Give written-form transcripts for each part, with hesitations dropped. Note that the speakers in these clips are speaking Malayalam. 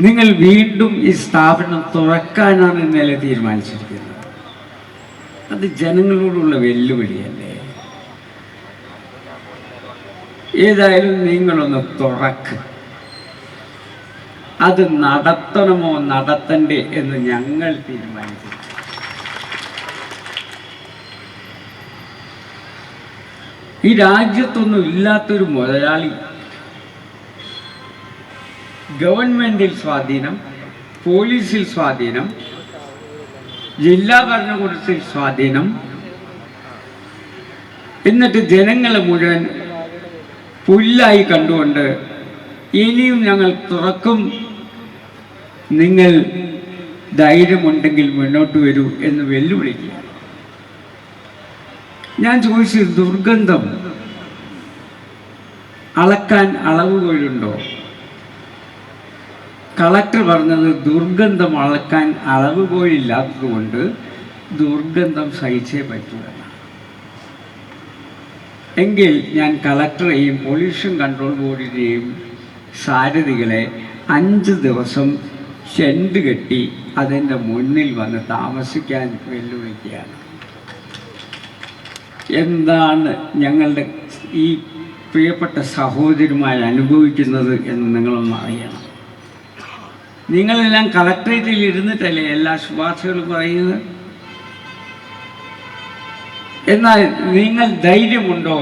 നിങ്ങൾ വീണ്ടും ഈ സ്ഥാപനം തുറക്കാനാണ് ഇന്നലെ തീരുമാനിച്ചിരിക്കുന്നത്. അത് ജനങ്ങളോടുള്ള വെല്ലുവിളിയല്ലേ? ഏതായാലും നിങ്ങളൊന്ന് തുറക്ക്. അത് നടത്തണമോ നടത്തണ്ടേ എന്ന് ഞങ്ങൾ തീരുമാനിച്ചു. ഈ രാജ്യത്തൊന്നും ഇല്ലാത്തൊരു മുതലാളി ഗവൺമെന്റിൽ സ്വാധീനം, പോലീസിൽ സ്വാധീനം, ജില്ലാ ഭരണകൂടത്തിൽ സ്വാധീനം, എന്നിട്ട് ജനങ്ങളെ മുഴുവൻ പുല്ലായി കണ്ടുകൊണ്ട് ഇനിയും ഞങ്ങൾ തുറക്കും, നിങ്ങൾ ധൈര്യമുണ്ടെങ്കിൽ മുന്നോട്ട് വരൂ എന്ന് വെല്ലുവിളിക്കുക. ഞാൻ ചോദിച്ചു, ദുർഗന്ധം അളക്കാൻ അളവുകോലുണ്ടോ? കളക്ടർ പറഞ്ഞത് ദുർഗന്ധം അളക്കാൻ അളവുകോലില്ലാത്തത് കൊണ്ട് ദുർഗന്ധം സഹിച്ചേ പറ്റൂ. എങ്കിൽ ഞാൻ കളക്ടറെയും പൊല്യൂഷൻ കൺട്രോൾ ബോർഡിനെയും സാരഥികളെ 5 ദിവസം ഷെഡ് കെട്ടി അതിൻ്റെ മുന്നിൽ വന്ന് താമസിക്കാൻ വെല്ലുവിളിക്കുകയാണ്. എന്താണ് ഞങ്ങളുടെ ഈ പ്രിയപ്പെട്ട സഹോദരിമാർ അനുഭവിക്കുന്നത് എന്ന് നിങ്ങളൊന്ന് അറിയണം. നിങ്ങളെല്ലാം കളക്ട്രേറ്റിൽ ഇരുന്നിട്ടല്ലേ എല്ലാ ശുപാർശകളും പറയുന്നത്? എന്നാൽ നിങ്ങൾ ധൈര്യമുണ്ടോ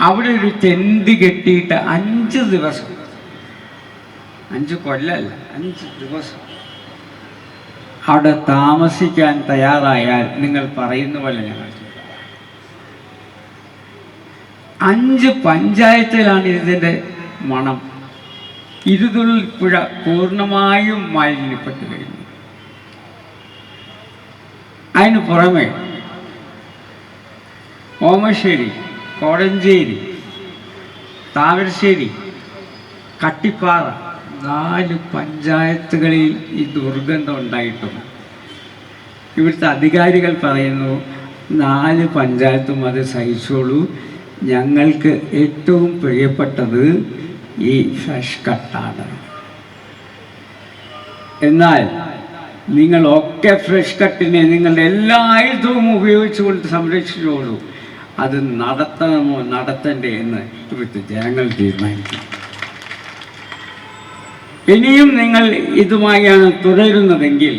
അവിടെ ഒരു ടെന്റ് കെട്ടിയിട്ട് 5 ദിവസം, 5 കൊല്ലമല്ല 5 ദിവസം അവിടെ താമസിക്കാൻ തയ്യാറായാൽ നിങ്ങൾ പറയുന്ന പോലെ ഞങ്ങൾ 5 പഞ്ചായത്തിലാണ് ഇതിൻ്റെ മണം. ഇരുതുള്ളിപ്പുഴ പൂർണ്ണമായും മാലിന്യപ്പെട്ടു കഴിഞ്ഞു. അതിന് പുറമെ ഓമശ്ശേരി, കോടഞ്ചേരി, താമരശ്ശേരി, കട്ടിപ്പാറ 4 പഞ്ചായത്തുകളിൽ ഈ ദുർഗന്ധം ഉണ്ടായിട്ടുണ്ട്. ഇവിടുത്തെ അധികാരികൾ പറയുന്നു 4 പഞ്ചായത്തും അത് സഹിച്ചോളൂ, ഞങ്ങൾക്ക് ഏറ്റവും പ്രിയപ്പെട്ടത് ഈ ഫ്രഷ് കട്ടാണ്. എന്നാൽ നിങ്ങളൊക്കെ ഫ്രഷ് കട്ടിനെ നിങ്ങളുടെ എല്ലാ ആയുധവും ഉപയോഗിച്ചുകൊണ്ട് സംരക്ഷിച്ചോളൂ. അത് നടത്തണമോ നടത്തണ്ടേ എന്ന് ഇവിടുത്തെ ജനങ്ങൾ തീരുമാനിക്കും. ഇനിയും നിങ്ങൾ ഇതുമായാണ് തുടരുന്നതെങ്കിൽ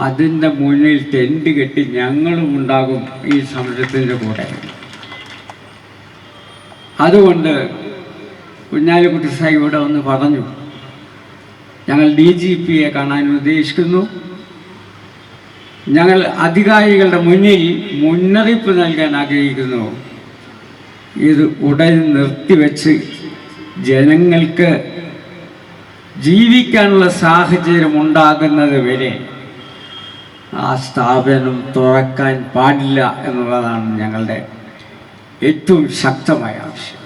അതിൻ്റെ മുന്നിൽ ടെന്റ് കെട്ടി ഞങ്ങളും ഉണ്ടാകും ഈ സമരത്തിൻ്റെ കൂടെ. അതുകൊണ്ട് കുഞ്ഞാലിക്കുട്ടി സാഹിബ് ഇവിടെ വന്ന് പറഞ്ഞു, ഞങ്ങൾ DGPയെ കാണാൻ ഉദ്ദേശിക്കുന്നു. ഞങ്ങൾ അധികാരികളുടെ മുന്നിൽ മുന്നറിയിപ്പ് നൽകാൻ ആഗ്രഹിക്കുന്നു. ഇത് ഉടൻ നിർത്തിവെച്ച് ജനങ്ങൾക്ക് ജീവിക്കാനുള്ള സാഹചര്യം ഉണ്ടാകുന്നത് വരെ ആ സ്ഥാപനം തുറക്കാൻ പാടില്ല എന്നുള്ളതാണ് ഞങ്ങളുടെ ഏറ്റവും ശക്തമായ ആവശ്യം.